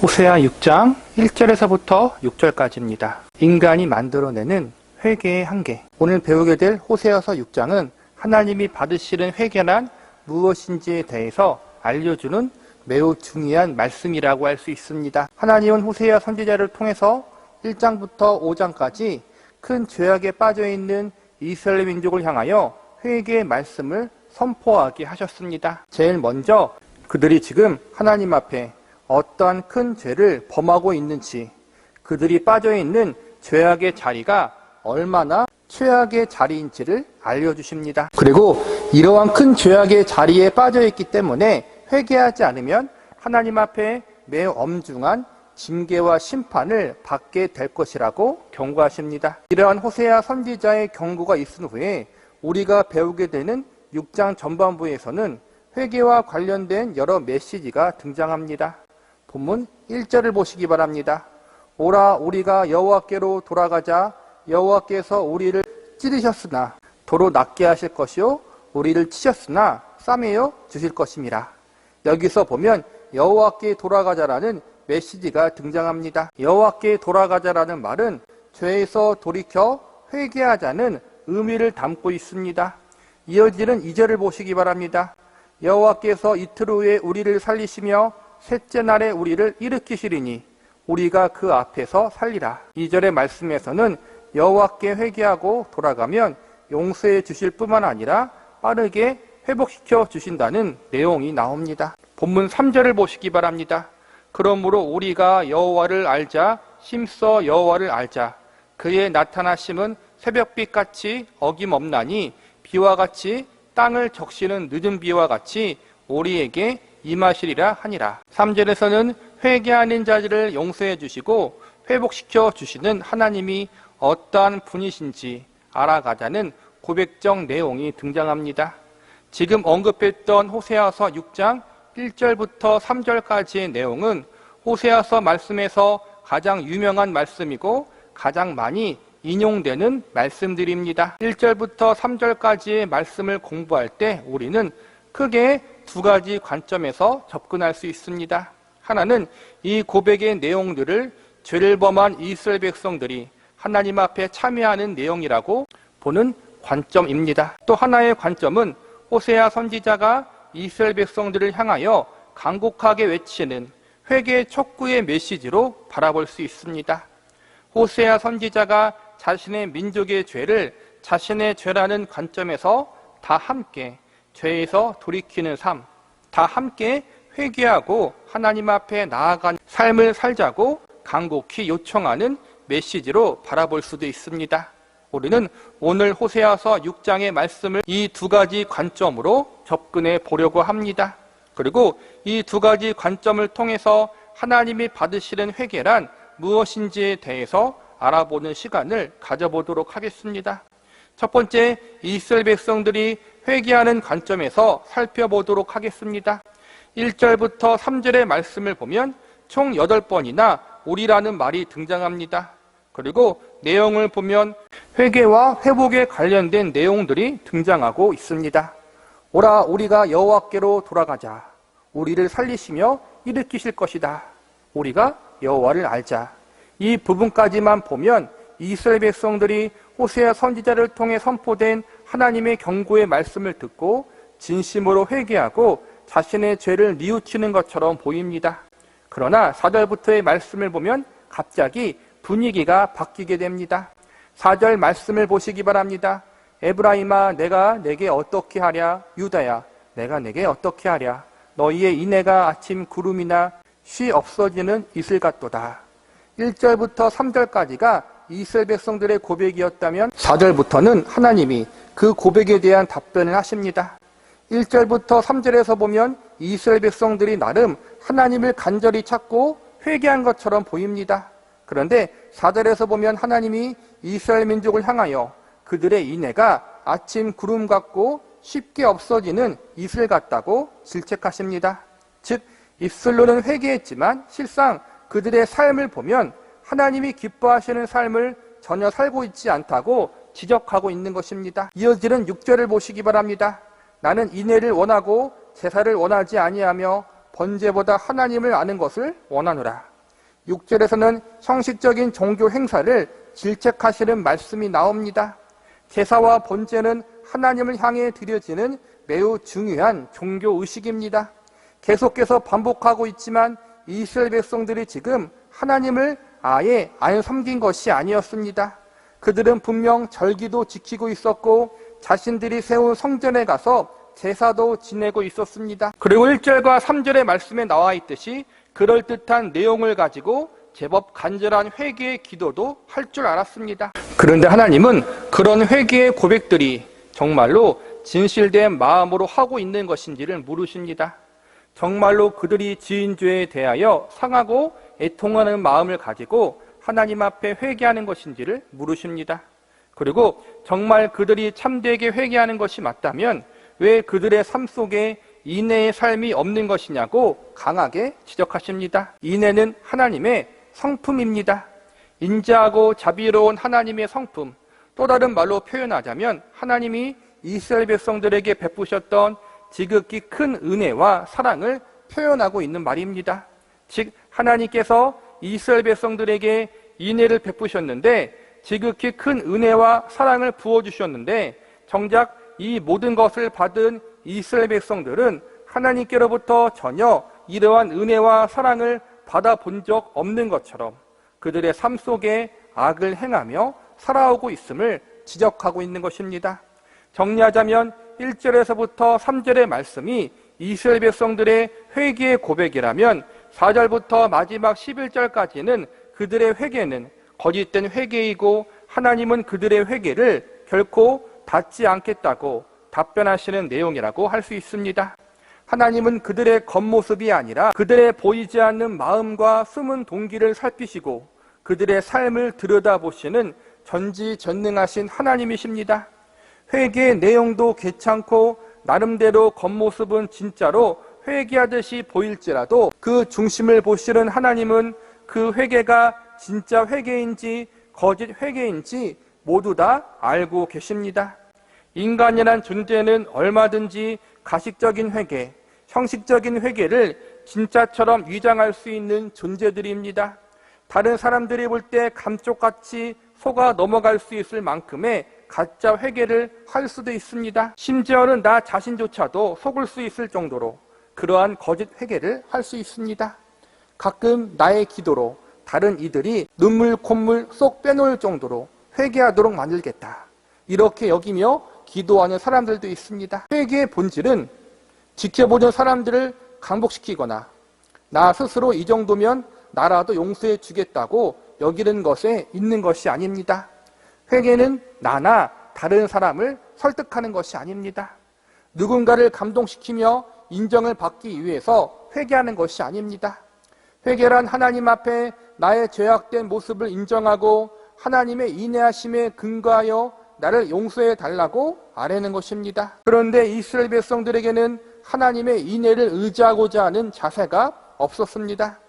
호세아 6장 1절에서부터 6절까지입니다. 인간이 만들어내는 회개의 한계. 오늘 배우게 될 호세아서 6장은 하나님이 받으시는 회개란 무엇인지에 대해서 알려주는 매우 중요한 말씀이라고 할 수 있습니다. 하나님은 호세아 선지자를 통해서 1장부터 5장까지 큰 죄악에 빠져있는 이스라엘 민족을 향하여 회개의 말씀을 선포하게 하셨습니다. 제일 먼저 그들이 지금 하나님 앞에 어떠한 큰 죄를 범하고 있는지, 그들이 빠져있는 죄악의 자리가 얼마나 최악의 자리인지를 알려주십니다. 그리고 이러한 큰 죄악의 자리에 빠져있기 때문에 회개하지 않으면 하나님 앞에 매우 엄중한 징계와 심판을 받게 될 것이라고 경고하십니다. 이러한 호세아 선지자의 경고가 있은 후에 우리가 배우게 되는 6장 전반부에서는 회개와 관련된 여러 메시지가 등장합니다. 본문 1절을 보시기 바랍니다. 오라 우리가 여호와께로 돌아가자. 여호와께서 우리를 찌르셨으나 도로 낫게 하실 것이요 우리를 치셨으나 싸매어 주실 것임이라. 여기서 보면 여호와께 돌아가자라는 메시지가 등장합니다. 여호와께 돌아가자라는 말은 죄에서 돌이켜 회개하자는 의미를 담고 있습니다. 이어지는 2절을 보시기 바랍니다. 여호와께서 이틀 후에 우리를 살리시며 셋째 날에 우리를 일으키시리니 우리가 그 앞에서 살리라. 2절의 말씀에서는 여호와께 회개하고 돌아가면 용서해 주실 뿐만 아니라 빠르게 회복시켜 주신다는 내용이 나옵니다. 본문 3절을 보시기 바랍니다. 그러므로 우리가 여호와를 알자. 힘써 여호와를 알자. 그의 나타나심은 새벽빛같이 어김없나니 비와 같이 땅을 적시는 늦은 비와 같이 우리에게 임하시리라 하니라. 3절에서는 회개하는 자들을 용서해 주시고 회복시켜 주시는 하나님이 어떠한 분이신지 알아가자는 고백적 내용이 등장합니다. 지금 언급했던 호세아서 6장 1절부터 3절까지의 내용은 호세아서 말씀에서 가장 유명한 말씀이고 가장 많이 인용되는 말씀들입니다. 1절부터 3절까지의 말씀을 공부할 때 우리는 크게 두 가지 관점에서 접근할 수 있습니다. 하나는 이 고백의 내용들을 죄를 범한 이스라엘 백성들이 하나님 앞에 참여하는 내용이라고 보는 관점입니다. 또 하나의 관점은 호세아 선지자가 이스라엘 백성들을 향하여 간곡하게 외치는 회개 촉구의 메시지로 바라볼 수 있습니다. 호세아 선지자가 자신의 민족의 죄를 자신의 죄라는 관점에서 다 함께 죄에서 돌이키는 삶, 다 함께 회개하고 하나님 앞에 나아간 삶을 살자고 간곡히 요청하는 메시지로 바라볼 수도 있습니다. 우리는 오늘 호세아서 6장의 말씀을 이 두 가지 관점으로 접근해 보려고 합니다. 그리고 이 두 가지 관점을 통해서 하나님이 받으시는 회개란 무엇인지에 대해서 알아보는 시간을 가져보도록 하겠습니다. 첫 번째, 이스라엘 백성들이 회개하는 관점에서 살펴보도록 하겠습니다. 1절부터 3절의 말씀을 보면 총 8번이나 우리라는 말이 등장합니다. 그리고 내용을 보면 회개와 회복에 관련된 내용들이 등장하고 있습니다. 오라 우리가 여호와께로 돌아가자. 우리를 살리시며 일으키실 것이다. 우리가 여호와를 알자. 이 부분까지만 보면 이스라엘 백성들이 호세아 선지자를 통해 선포된 하나님의 경고의 말씀을 듣고 진심으로 회개하고 자신의 죄를 뉘우치는 것처럼 보입니다. 그러나 4절부터의 말씀을 보면 갑자기 분위기가 바뀌게 됩니다. 4절 말씀을 보시기 바랍니다. 에브라임아 내가 내게 어떻게 하랴. 유다야 내가 내게 어떻게 하랴. 너희의 인애가 아침 구름이나 쉬 없어지는 이슬 같도다. 1절부터 3절까지가 이스라엘 백성들의 고백이었다면 4절부터는 하나님이 그 고백에 대한 답변을 하십니다. 1절부터 3절에서 보면 이스라엘 백성들이 나름 하나님을 간절히 찾고 회개한 것처럼 보입니다. 그런데 4절에서 보면 하나님이 이스라엘 민족을 향하여 그들의 인애가 아침 구름 같고 쉽게 없어지는 이슬 같다고 질책하십니다. 즉 입술로는 회개했지만 실상 그들의 삶을 보면 하나님이 기뻐하시는 삶을 전혀 살고 있지 않다고 지적하고 있는 것입니다. 이어지는 6절을 보시기 바랍니다. 나는 인애를 원하고 제사를 원하지 아니하며 번제보다 하나님을 아는 것을 원하노라. 6절에서는 형식적인 종교 행사를 질책하시는 말씀이 나옵니다. 제사와 번제는 하나님을 향해 드려지는 매우 중요한 종교 의식입니다. 계속해서 반복하고 있지만 이스라엘 백성들이 지금 하나님을 아예 안 섬긴 것이 아니었습니다. 그들은 분명 절기도 지키고 있었고 자신들이 세운 성전에 가서 제사도 지내고 있었습니다. 그리고 1절과 3절의 말씀에 나와 있듯이 그럴듯한 내용을 가지고 제법 간절한 회개의 기도도 할 줄 알았습니다. 그런데 하나님은 그런 회개의 고백들이 정말로 진실된 마음으로 하고 있는 것인지를 물으십니다. 정말로 그들이 지은 죄에 대하여 상하고 애통하는 마음을 가지고 하나님 앞에 회개하는 것인지를 물으십니다. 그리고 정말 그들이 참되게 회개하는 것이 맞다면 왜 그들의 삶 속에 인애의 삶이 없는 것이냐고 강하게 지적하십니다. 인애는 하나님의 성품입니다. 인자하고 자비로운 하나님의 성품, 또 다른 말로 표현하자면 하나님이 이스라엘 백성들에게 베푸셨던 지극히 큰 은혜와 사랑을 표현하고 있는 말입니다. 즉 하나님께서 이스라엘 백성들에게 인애를 베푸셨는데 지극히 큰 은혜와 사랑을 부어주셨는데 정작 이 모든 것을 받은 이스라엘 백성들은 하나님께로부터 전혀 이러한 은혜와 사랑을 받아본 적 없는 것처럼 그들의 삶 속에 악을 행하며 살아오고 있음을 지적하고 있는 것입니다. 정리하자면 1절에서부터 3절의 말씀이 이스라엘 백성들의 회개의 고백이라면 4절부터 마지막 11절까지는 그들의 회개는 거짓된 회개이고 하나님은 그들의 회개를 결코 닫지 않겠다고 답변하시는 내용이라고 할 수 있습니다. 하나님은 그들의 겉모습이 아니라 그들의 보이지 않는 마음과 숨은 동기를 살피시고 그들의 삶을 들여다보시는 전지전능하신 하나님이십니다. 회개의 내용도 괜찮고 나름대로 겉모습은 진짜로 회개하듯이 보일지라도 그 중심을 보시는 하나님은 그 회개가 진짜 회개인지 거짓 회개인지 모두 다 알고 계십니다. 인간이란 존재는 얼마든지 가식적인 회개, 형식적인 회개를 진짜처럼 위장할 수 있는 존재들입니다. 다른 사람들이 볼 때 감쪽같이 속아 넘어갈 수 있을 만큼의 가짜 회개를 할 수도 있습니다. 심지어는 나 자신조차도 속을 수 있을 정도로 그러한 거짓 회개를 할 수 있습니다. 가끔 나의 기도로 다른 이들이 눈물 콧물 쏙 빼놓을 정도로 회개하도록 만들겠다, 이렇게 여기며 기도하는 사람들도 있습니다. 회개의 본질은 지켜보는 사람들을 강복시키거나 나 스스로 이 정도면 나라도 용서해 주겠다고 여기는 것에 있는 것이 아닙니다. 회개는 나나 다른 사람을 설득하는 것이 아닙니다. 누군가를 감동시키며 인정을 받기 위해서 회개하는 것이 아닙니다. 회개란 하나님 앞에 나의 죄악된 모습을 인정하고 하나님의 인내하심에 근거하여 나를 용서해 달라고 아뢰는 것입니다. 그런데 이스라엘 백성들에게는 하나님의 인애를 의지하고자 하는 자세가 없었습니다.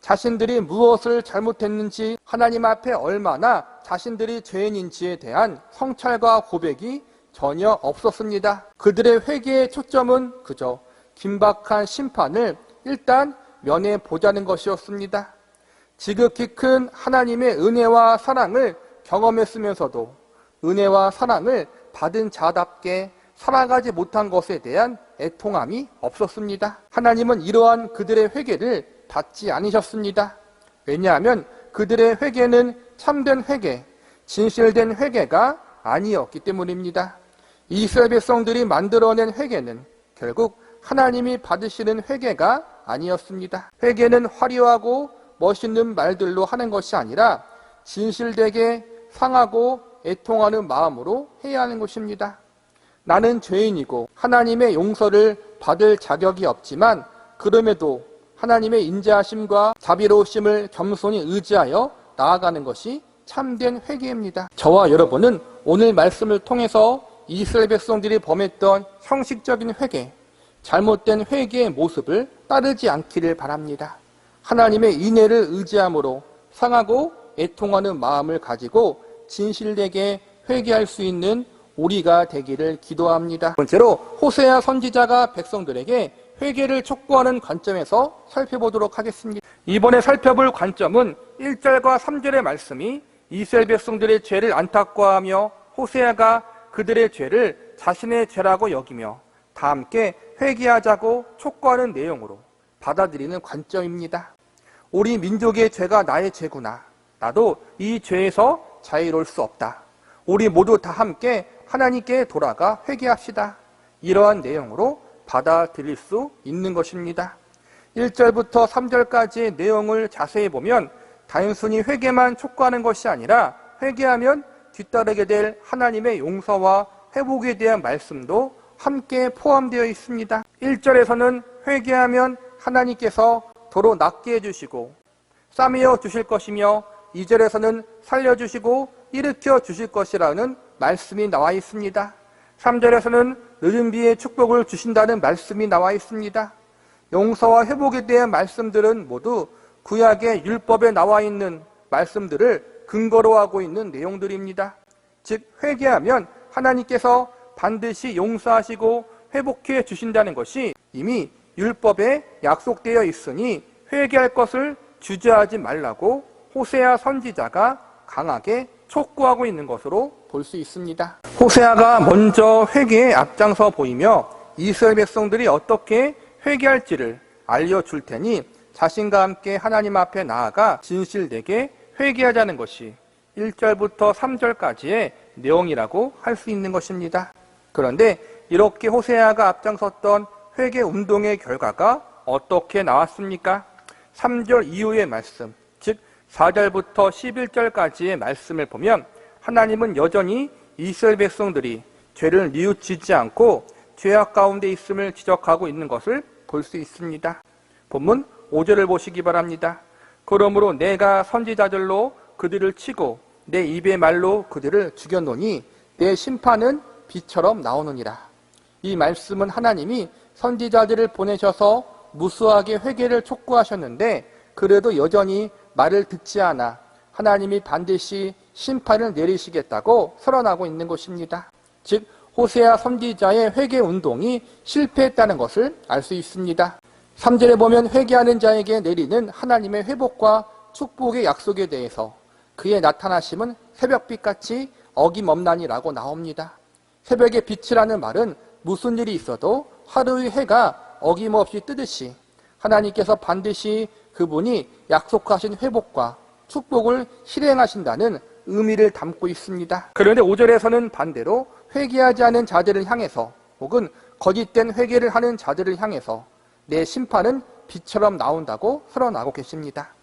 자신들이 무엇을 잘못했는지, 하나님 앞에 얼마나 자신들이 죄인인지에 대한 성찰과 고백이 전혀 없었습니다. 그들의 회개의 초점은 그저 긴박한 심판을 일단 면해보자는 것이었습니다. 지극히 큰 하나님의 은혜와 사랑을 경험했으면서도 은혜와 사랑을 받은 자답게 살아가지 못한 것에 대한 애통함이 없었습니다. 하나님은 이러한 그들의 회개를 받지 않으셨습니다. 왜냐하면 그들의 회개는 참된 회개, 진실된 회개가 아니었기 때문입니다. 이스라엘 백성들이 만들어낸 회개는 결국 하나님이 받으시는 회개가 아니었습니다. 회개는 화려하고 멋있는 말들로 하는 것이 아니라 진실되게 상하고 애통하는 마음으로 해야 하는 것입니다. 나는 죄인이고 하나님의 용서를 받을 자격이 없지만 그럼에도 하나님의 인자하심과 자비로우심을 겸손히 의지하여 나아가는 것이 참된 회개입니다. 저와 여러분은 오늘 말씀을 통해서 이스라엘 백성들이 범했던 형식적인 회개, 잘못된 회개의 모습을 따르지 않기를 바랍니다. 하나님의 인애를 의지함으로 상하고 애통하는 마음을 가지고 진실되게 회개할 수 있는 우리가 되기를 기도합니다. 번째로 호세아 선지자가 백성들에게 회개를 촉구하는 관점에서 살펴보도록 하겠습니다. 이번에 살펴볼 관점은 1절과 3절의 말씀이 이스라엘 백성들의 죄를 안타까워하며 호세아가 그들의 죄를 자신의 죄라고 여기며 다 함께 회개하자고 촉구하는 내용으로 받아들이는 관점입니다. 우리 민족의 죄가 나의 죄구나. 나도 이 죄에서 자유로울 수 없다. 우리 모두 다 함께 하나님께 돌아가 회개합시다. 이러한 내용으로 받아들일 수 있는 것입니다. 1절부터 3절까지의 내용을 자세히 보면 단순히 회개만 촉구하는 것이 아니라 회개하면 뒤따르게 될 하나님의 용서와 회복에 대한 말씀도 함께 포함되어 있습니다. 1절에서는 회개하면 하나님께서 도로 낫게 해주시고 싸매어 주실 것이며 2절에서는 살려주시고 일으켜 주실 것이라는 말씀이 나와 있습니다. 3절에서는 늦은 비에 축복을 주신다는 말씀이 나와 있습니다. 용서와 회복에 대한 말씀들은 모두 구약의 율법에 나와 있는 말씀들을 근거로 하고 있는 내용들입니다. 즉 회개하면 하나님께서 반드시 용서하시고 회복해 주신다는 것이 이미 율법에 약속되어 있으니 회개할 것을 주저하지 말라고 호세아 선지자가 강하게 촉구하고 있는 것으로 볼 수 있습니다. 호세아가 먼저 회개에 앞장서 보이며 이스라엘 백성들이 어떻게 회개할지를 알려줄 테니 자신과 함께 하나님 앞에 나아가 진실되게 회개하자는 것이 1절부터 3절까지의 내용이라고 할 수 있는 것입니다. 그런데 이렇게 호세아가 앞장섰던 회개 운동의 결과가 어떻게 나왔습니까? 3절 이후의 말씀, 즉 4절부터 11절까지의 말씀을 보면 하나님은 여전히 이스라엘 백성들이 죄를 뉘우치지 않고 죄악 가운데 있음을 지적하고 있는 것을 볼 수 있습니다. 본문 5절을 보시기 바랍니다. 그러므로 내가 선지자들로 그들을 치고 내 입의 말로 그들을 죽였노니 내 심판은 비처럼 나오느니라. 이 말씀은 하나님이 선지자들을 보내셔서 무수하게 회개를 촉구하셨는데 그래도 여전히 말을 듣지 않아 하나님이 반드시 심판을 내리시겠다고 선언하고 있는 것입니다. 즉 호세아 선지자의 회개 운동이 실패했다는 것을 알 수 있습니다. 3절에 보면 회개하는 자에게 내리는 하나님의 회복과 축복의 약속에 대해서 그의 나타나심은 새벽빛같이 어김없나니라고 나옵니다. 새벽의 빛이라는 말은 무슨 일이 있어도 하루의 해가 어김없이 뜨듯이 하나님께서 반드시 그분이 약속하신 회복과 축복을 실행하신다는 의미를 담고 있습니다. 그런데 5절에서는 반대로 회개하지 않은 자들을 향해서 혹은 거짓된 회개를 하는 자들을 향해서 내 심판은 빛처럼 나온다고 선언하고 계십니다.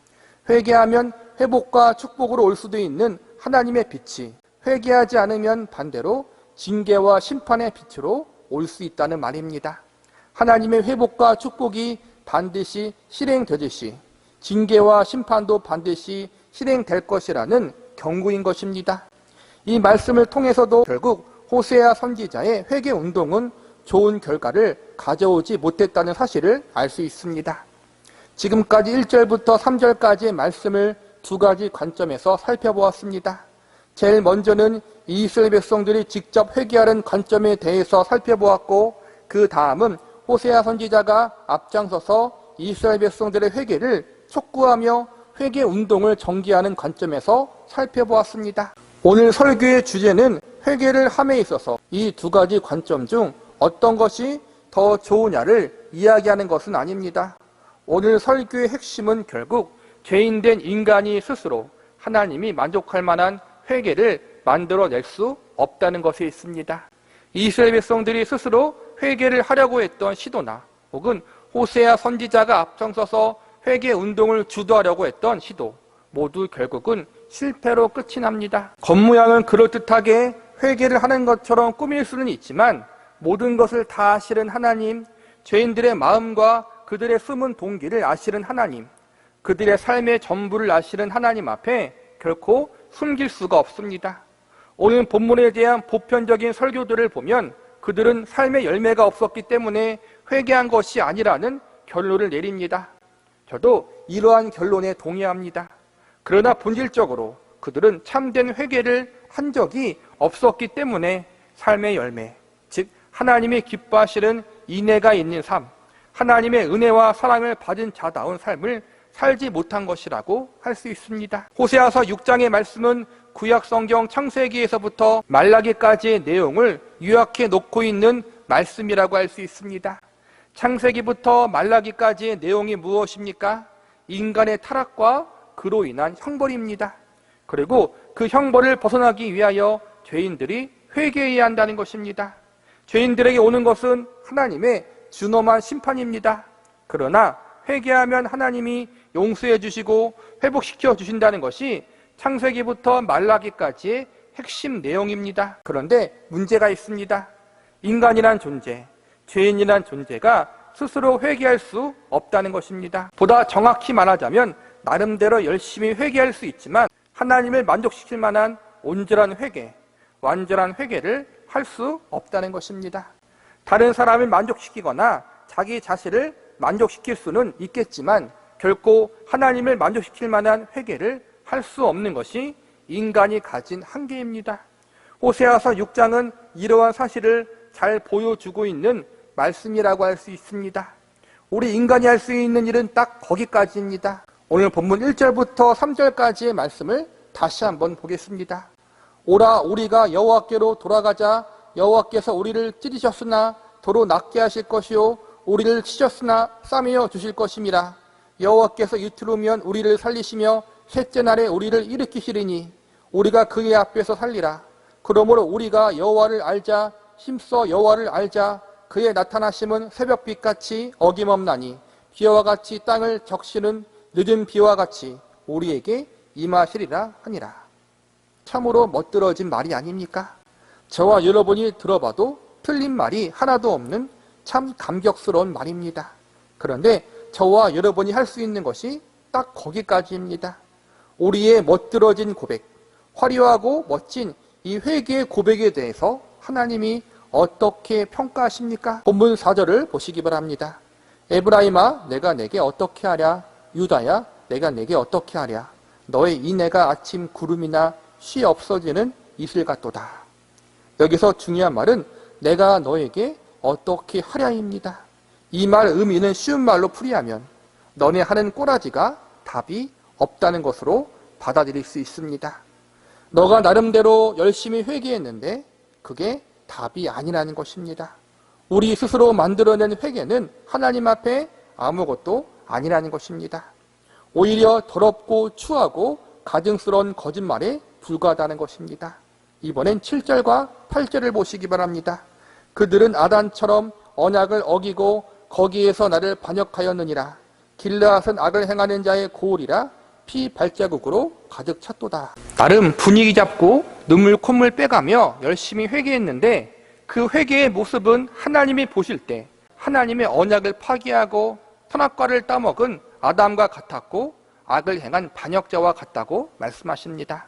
회개하면 회복과 축복으로 올 수도 있는 하나님의 빛이 회개하지 않으면 반대로 징계와 심판의 빛으로 올 수 있다는 말입니다. 하나님의 회복과 축복이 반드시 실행되듯이 징계와 심판도 반드시 실행될 것이라는 경고인 것입니다. 이 말씀을 통해서도 결국 호세아 선지자의 회개 운동은 좋은 결과를 가져오지 못했다는 사실을 알 수 있습니다. 지금까지 1절부터 3절까지의 말씀을 두 가지 관점에서 살펴보았습니다. 제일 먼저는 이스라엘 백성들이 직접 회개하는 관점에 대해서 살펴보았고 그 다음은 호세아 선지자가 앞장서서 이스라엘 백성들의 회개를 촉구하며 회개 운동을 전개하는 관점에서 살펴보았습니다. 오늘 설교의 주제는 회개를 함에 있어서 이 두 가지 관점 중 어떤 것이 더 좋으냐를 이야기하는 것은 아닙니다. 오늘 설교의 핵심은 결국 죄인된 인간이 스스로 하나님이 만족할 만한 회개를 만들어낼 수 없다는 것에 있습니다. 이스라엘 백성들이 스스로 회개를 하려고 했던 시도나 혹은 호세아 선지자가 앞장서서 회개 운동을 주도하려고 했던 시도 모두 결국은 실패로 끝이 납니다. 겉모양은 그럴듯하게 회개를 하는 것처럼 꾸밀 수는 있지만 모든 것을 다 아시는 하나님, 죄인들의 마음과 그들의 숨은 동기를 아시는 하나님, 그들의 삶의 전부를 아시는 하나님 앞에 결코 숨길 수가 없습니다. 오늘 본문에 대한 보편적인 설교들을 보면 그들은 삶의 열매가 없었기 때문에 회개한 것이 아니라는 결론을 내립니다. 저도 이러한 결론에 동의합니다. 그러나 본질적으로 그들은 참된 회개를 한 적이 없었기 때문에 삶의 열매, 즉 하나님이 기뻐하시는 인애가 있는 삶, 하나님의 은혜와 사랑을 받은 자다운 삶을 살지 못한 것이라고 할 수 있습니다. 호세아서 6장의 말씀은 구약 성경 창세기에서부터 말라기까지의 내용을 요약해 놓고 있는 말씀이라고 할 수 있습니다. 창세기부터 말라기까지의 내용이 무엇입니까? 인간의 타락과 그로 인한 형벌입니다. 그리고 그 형벌을 벗어나기 위하여 죄인들이 회개해야 한다는 것입니다. 죄인들에게 오는 것은 하나님의 준엄한 심판입니다. 그러나 회개하면 하나님이 용서해 주시고 회복시켜 주신다는 것이 창세기부터 말라기까지의 핵심 내용입니다. 그런데 문제가 있습니다. 인간이란 존재, 죄인이란 존재가 스스로 회개할 수 없다는 것입니다. 보다 정확히 말하자면 나름대로 열심히 회개할 수 있지만 하나님을 만족시킬 만한 온전한 회개, 완전한 회개를 할 수 없다는 것입니다. 다른 사람을 만족시키거나 자기 자신을 만족시킬 수는 있겠지만 결코 하나님을 만족시킬 만한 회개를 할 수 없는 것이 인간이 가진 한계입니다. 호세아서 6장은 이러한 사실을 잘 보여주고 있는 말씀이라고 할 수 있습니다. 우리 인간이 할 수 있는 일은 딱 거기까지입니다. 오늘 본문 1절부터 3절까지의 말씀을 다시 한번 보겠습니다. 오라 우리가 여호와께로 돌아가자. 여호와께서 우리를 찢으셨으나 도로 낫게 하실 것이요 우리를 치셨으나 싸매어 주실 것임이라. 여호와께서 이틀 후면 우리를 살리시며 셋째 날에 우리를 일으키시리니 우리가 그의 앞에서 살리라. 그러므로 우리가 여호와를 알자. 힘써 여호와를 알자. 그의 나타나심은 새벽빛같이 어김없나니 비와 같이 땅을 적시는 늦은 비와 같이 우리에게 임하시리라 하니라. 참으로 멋들어진 말이 아닙니까? 저와 여러분이 들어봐도 틀린 말이 하나도 없는 참 감격스러운 말입니다. 그런데 저와 여러분이 할 수 있는 것이 딱 거기까지입니다. 우리의 멋들어진 고백, 화려하고 멋진 이 회개의 고백에 대해서 하나님이 어떻게 평가하십니까? 본문 4절을 보시기 바랍니다. 에브라임아 내가 내게 어떻게 하랴? 유다야 내가 내게 어떻게 하랴? 너의 인애가 아침 구름이나 쉬 없어지는 이슬 같도다. 여기서 중요한 말은 내가 너에게 어떻게 하랴입니다. 이 말 의미는 쉬운 말로 풀이하면 너네 하는 꼬라지가 답이 없다는 것으로 받아들일 수 있습니다. 너가 나름대로 열심히 회개했는데 그게 답이 아니라는 것입니다. 우리 스스로 만들어낸 회개는 하나님 앞에 아무것도 아니라는 것입니다. 오히려 더럽고 추하고 가증스러운 거짓말에 불과하다는 것입니다. 이번엔 7절과 8절을 보시기 바랍니다. 그들은 아단처럼 언약을 어기고 거기에서 나를 반역하였느니라. 길르앗은 악을 행하는 자의 고울이라 피 발자국으로 가득 찼도다. 나름 분위기 잡고 눈물 콧물 빼가며 열심히 회개했는데 그 회개의 모습은 하나님이 보실 때 하나님의 언약을 파기하고 선악과를 따먹은 아담과 같았고 악을 행한 반역자와 같다고 말씀하십니다.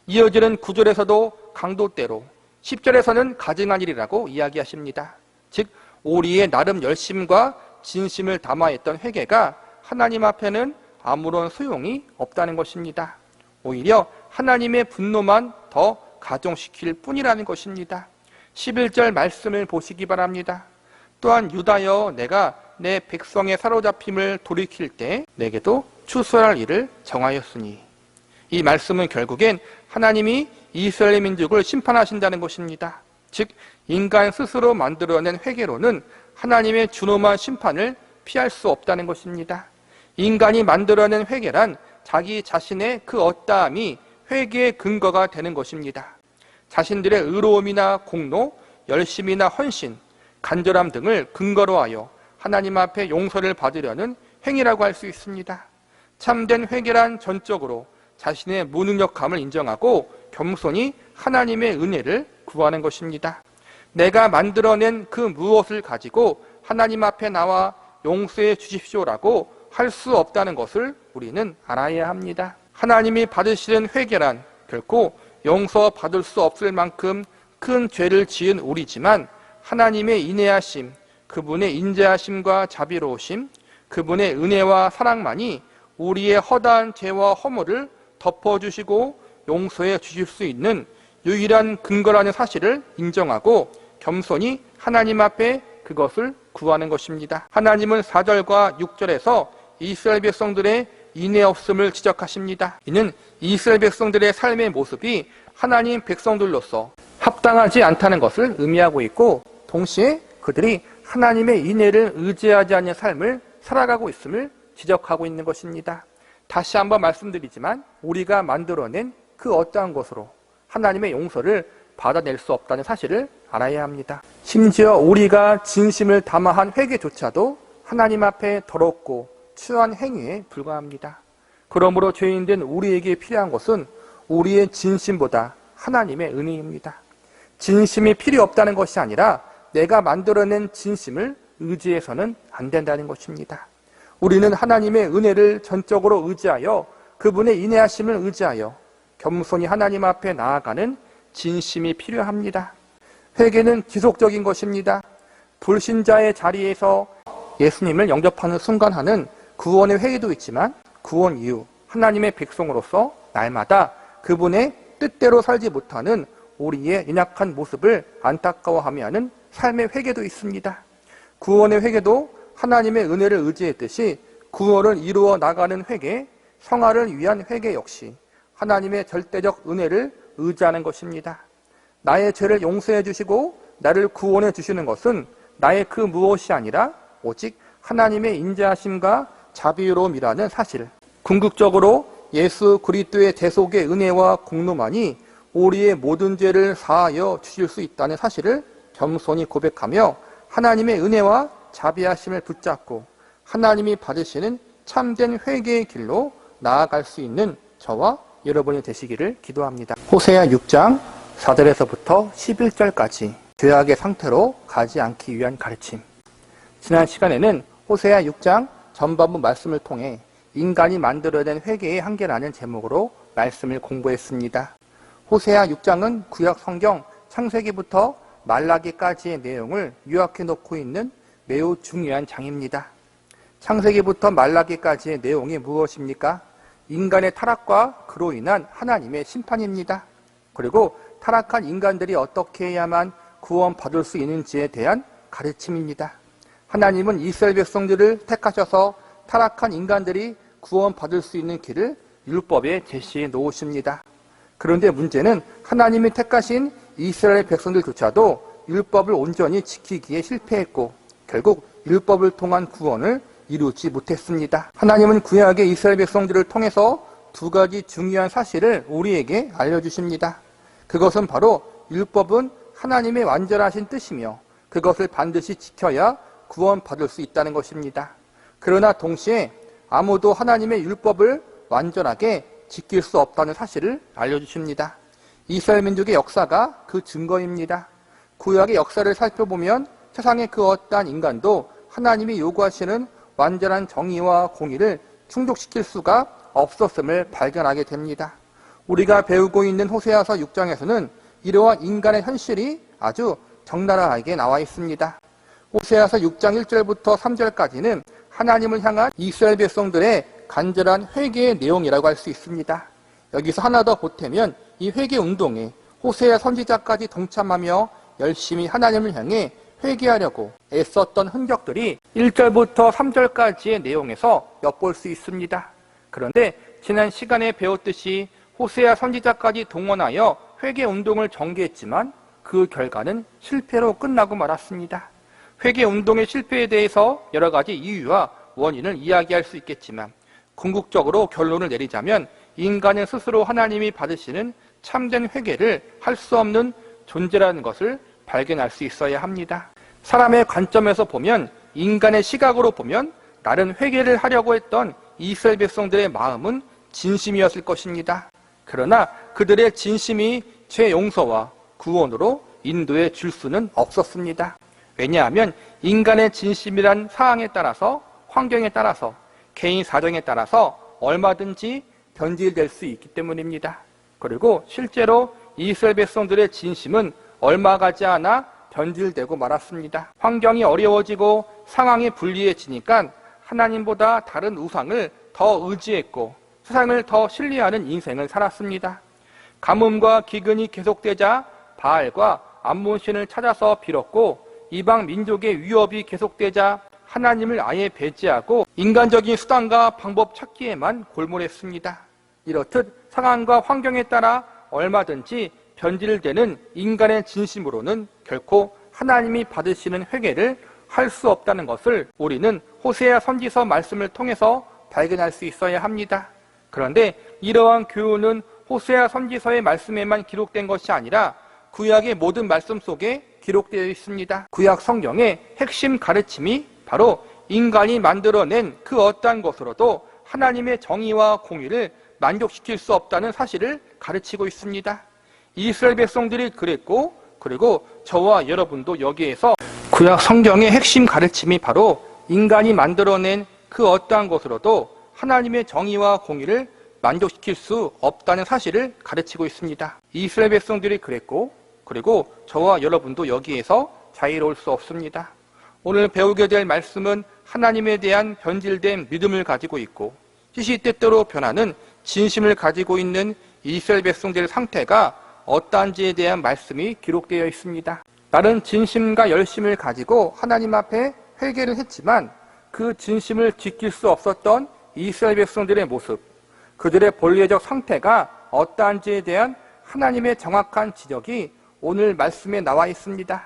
이어지는 9절에서도 강도대로 10절에서는 가증한 일이라고 이야기하십니다. 즉 우리의 나름 열심과 진심을 담아했던 회개가 하나님 앞에는 아무런 소용이 없다는 것입니다. 오히려 하나님의 분노만 더 가중시킬 뿐이라는 것입니다. 11절 말씀을 보시기 바랍니다. 또한 유다여 내가 내 백성의 사로잡힘을 돌이킬 때 내게도 추수할 일을 정하였으니. 이 말씀은 결국엔 하나님이 이스라엘 민족을 심판하신다는 것입니다. 즉 인간 스스로 만들어낸 회개로는 하나님의 준엄한 심판을 피할 수 없다는 것입니다. 인간이 만들어낸 회개란 자기 자신의 그 어떠함이 회개의 근거가 되는 것입니다. 자신들의 의로움이나 공로, 열심이나 헌신, 간절함 등을 근거로 하여 하나님 앞에 용서를 받으려는 행위라고 할 수 있습니다. 참된 회개란 전적으로 자신의 무능력함을 인정하고 겸손히 하나님의 은혜를 구하는 것입니다. 내가 만들어낸 그 무엇을 가지고 하나님 앞에 나와 용서해 주십시오라고 할 수 없다는 것을 우리는 알아야 합니다. 하나님이 받으시는 회개란 결코 용서받을 수 없을 만큼 큰 죄를 지은 우리지만 하나님의 인애하심, 그분의 인자하심과 자비로우심, 그분의 은혜와 사랑만이 우리의 허다한 죄와 허물을 덮어주시고 용서해 주실 수 있는 유일한 근거라는 사실을 인정하고 겸손히 하나님 앞에 그것을 구하는 것입니다. 하나님은 4절과 6절에서 이스라엘 백성들의 인애 없음을 지적하십니다. 이는 이스라엘 백성들의 삶의 모습이 하나님 백성들로서 합당하지 않다는 것을 의미하고 있고, 동시에 그들이 하나님의 인애를 의지하지 않는 삶을 살아가고 있음을 지적하고 있는 것입니다. 다시 한번 말씀드리지만 우리가 만들어낸 그 어떠한 것으로 하나님의 용서를 받아낼 수 없다는 사실을 알아야 합니다. 심지어 우리가 진심을 담아한 회개조차도 하나님 앞에 더럽고 추한 행위에 불과합니다. 그러므로 죄인된 우리에게 필요한 것은 우리의 진심보다 하나님의 은혜입니다. 진심이 필요 없다는 것이 아니라 내가 만들어낸 진심을 의지해서는 안 된다는 것입니다. 우리는 하나님의 은혜를 전적으로 의지하여 그분의 인애하심을 의지하여 겸손히 하나님 앞에 나아가는 진심이 필요합니다. 회개는 지속적인 것입니다. 불신자의 자리에서 예수님을 영접하는 순간 하는 구원의 회개도 있지만, 구원 이후 하나님의 백성으로서 날마다 그분의 뜻대로 살지 못하는 우리의 연약한 모습을 안타까워하며 하는 삶의 회개도 있습니다. 구원의 회개도 하나님의 은혜를 의지했듯이 구원을 이루어 나가는 회개, 성화를 위한 회개 역시 하나님의 절대적 은혜를 의지하는 것입니다. 나의 죄를 용서해 주시고 나를 구원해 주시는 것은 나의 그 무엇이 아니라 오직 하나님의 인자하심과 자비로움이라는 사실, 궁극적으로 예수 그리스도의 대속의 은혜와 공로만이 우리의 모든 죄를 사하여 주실 수 있다는 사실을 겸손히 고백하며 하나님의 은혜와 자비하심을 붙잡고 하나님이 받으시는 참된 회개의 길로 나아갈 수 있는 저와 여러분이 되시기를 기도합니다. 호세아 6장 4절에서부터 11절까지 죄악의 상태로 가지 않기 위한 가르침. 지난 시간에는 호세아 6장 전반부 말씀을 통해 인간이 만들어낸 회개의 한계라는 제목으로 말씀을 공부했습니다. 호세아 6장은 구약 성경 창세기부터 말라기까지의 내용을 요약해 놓고 있는 매우 중요한 장입니다. 창세기부터 말라기까지의 내용이 무엇입니까? 인간의 타락과 그로 인한 하나님의 심판입니다. 그리고 타락한 인간들이 어떻게 해야만 구원받을 수 있는지에 대한 가르침입니다. 하나님은 이스라엘 백성들을 택하셔서 타락한 인간들이 구원받을 수 있는 길을 율법에 제시해 놓으십니다. 그런데 문제는 하나님이 택하신 이스라엘 백성들조차도 율법을 온전히 지키기에 실패했고 결국 율법을 통한 구원을 이루지 못했습니다. 하나님은 구약의 이스라엘 백성들을 통해서 두 가지 중요한 사실을 우리에게 알려주십니다. 그것은 바로 율법은 하나님의 완전하신 뜻이며 그것을 반드시 지켜야 구원받을 수 있다는 것입니다. 그러나 동시에 아무도 하나님의 율법을 완전하게 지킬 수 없다는 사실을 알려주십니다. 이스라엘 민족의 역사가 그 증거입니다. 구약의 역사를 살펴보면 세상의 그 어떠한 인간도 하나님이 요구하시는 완전한 정의와 공의를 충족시킬 수가 없었음을 발견하게 됩니다. 우리가 배우고 있는 호세아서 6장에서는 이러한 인간의 현실이 아주 적나라하게 나와 있습니다. 호세아서 6장 1절부터 3절까지는 하나님을 향한 이스라엘 백성들의 간절한 회개의 내용이라고 할 수 있습니다. 여기서 하나 더 보태면 이 회개 운동에 호세아 선지자까지 동참하며 열심히 하나님을 향해 회개하려고 애썼던 흔적들이 1절부터 3절까지의 내용에서 엿볼 수 있습니다. 그런데 지난 시간에 배웠듯이 호세아 선지자까지 동원하여 회개 운동을 전개했지만 그 결과는 실패로 끝나고 말았습니다. 회개 운동의 실패에 대해서 여러 가지 이유와 원인을 이야기할 수 있겠지만 궁극적으로 결론을 내리자면 인간은 스스로 하나님이 받으시는 참된 회개를 할 수 없는 존재라는 것을 발견할 수 있어야 합니다. 사람의 관점에서 보면, 인간의 시각으로 보면 나른 회개를 하려고 했던 이스라엘 백성들의 마음은 진심이었을 것입니다. 그러나 그들의 진심이 죄 용서와 구원으로 인도해 줄 수는 없었습니다. 왜냐하면 인간의 진심이란 상황에 따라서, 환경에 따라서, 개인 사정에 따라서 얼마든지 변질될 수 있기 때문입니다. 그리고 실제로 이스라엘 백성들의 진심은 얼마 가지 않아 변질되고 말았습니다. 환경이 어려워지고 상황이 불리해지니까 하나님보다 다른 우상을 더 의지했고 세상을 더 신뢰하는 인생을 살았습니다. 가뭄과 기근이 계속되자 바알과 암몬신을 찾아서 빌었고 이방 민족의 위협이 계속되자 하나님을 아예 배제하고 인간적인 수단과 방법 찾기에만 골몰했습니다. 이렇듯 상황과 환경에 따라 얼마든지 변질되는 인간의 진심으로는 결코 하나님이 받으시는 회개를 할 수 없다는 것을 우리는 호세아 선지서 말씀을 통해서 발견할 수 있어야 합니다. 그런데 이러한 교훈은 호세아 선지서의 말씀에만 기록된 것이 아니라 구약의 모든 말씀 속에 기록되어 있습니다. 구약 성경의 핵심 가르침이 바로 인간이 만들어낸 그 어떠한 것으로도 하나님의 정의와 공의를 만족시킬 수 없다는 사실을 가르치고 있습니다. 이스라엘 백성들이 그랬고, 그리고 저와 여러분도 여기에서 구약 성경의 핵심 가르침이 바로 인간이 만들어낸 그 어떠한 것으로도 하나님의 정의와 공의를 만족시킬 수 없다는 사실을 가르치고 있습니다. 이스라엘 백성들이 그랬고, 그리고 저와 여러분도 여기에서 자유로울 수 없습니다. 오늘 배우게 될 말씀은 하나님에 대한 변질된 믿음을 가지고 있고 시시때때로 변하는 진심을 가지고 있는 이스라엘 백성들의 상태가 어떠한지에 대한 말씀이 기록되어 있습니다. 다른 진심과 열심을 가지고 하나님 앞에 회개를 했지만 그 진심을 지킬 수 없었던 이스라엘 백성들의 모습, 그들의 본래적 상태가 어떠한지에 대한 하나님의 정확한 지적이 오늘 말씀에 나와 있습니다.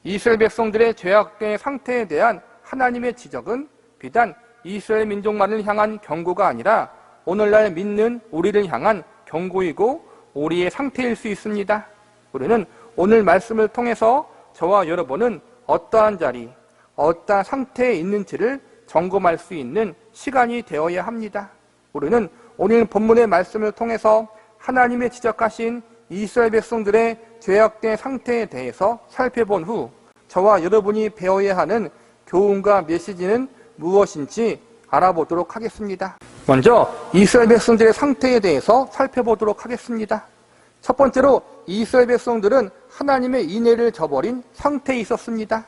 이스라엘 백성들의 죄악된 상태에 대한 하나님의 지적은 비단 이스라엘 민족만을 향한 경고가 아니라 오늘날 믿는 우리를 향한 경고이고 우리의 상태일 수 있습니다. 우리는 오늘 말씀을 통해서 저와 여러분은 어떠한 자리, 어떠한 상태에 있는지를 점검할 수 있는 시간이 되어야 합니다. 우리는 오늘 본문의 말씀을 통해서 하나님의 지적하신 이스라엘 백성들의 죄악된 상태에 대해서 살펴본 후 저와 여러분이 배워야 하는 교훈과 메시지는 무엇인지 알아보도록 하겠습니다. 먼저 이스라엘 백성들의 상태에 대해서 살펴보도록 하겠습니다. 첫 번째로 이스라엘 백성들은 하나님의 인애를 저버린 상태에 있었습니다.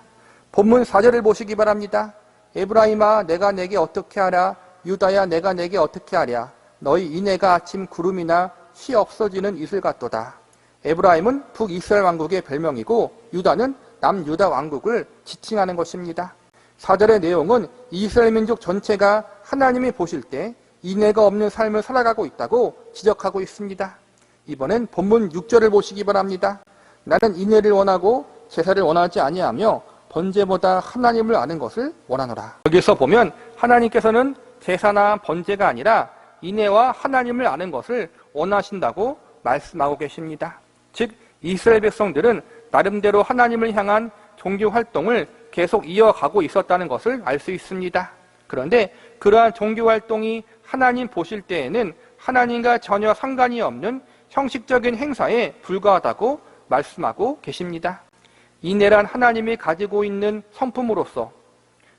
본문 4절을 보시기 바랍니다. 에브라임아 내가 내게 어떻게 하랴, 유다야 내가 내게 어떻게 하랴, 너희 인애가 아침 구름이나 쉬 없어지는 이슬 같도다. 에브라임은 북이스라엘 왕국의 별명이고 유다는 남유다 왕국을 지칭하는 것입니다. 4절의 내용은 이스라엘 민족 전체가 하나님이 보실 때 인애가 없는 삶을 살아가고 있다고 지적하고 있습니다. 이번엔 본문 6절을 보시기 바랍니다. 나는 인애를 원하고 제사를 원하지 아니하며 번제보다 하나님을 아는 것을 원하노라. 여기서 보면 하나님께서는 제사나 번제가 아니라 인애와 하나님을 아는 것을 원하신다고 말씀하고 계십니다. 즉 이스라엘 백성들은 나름대로 하나님을 향한 종교 활동을 계속 이어가고 있었다는 것을 알 수 있습니다. 그런데 그러한 종교 활동이 하나님 보실 때에는 하나님과 전혀 상관이 없는 형식적인 행사에 불과하다고 말씀하고 계십니다. 인애란 하나님이 가지고 있는 성품으로서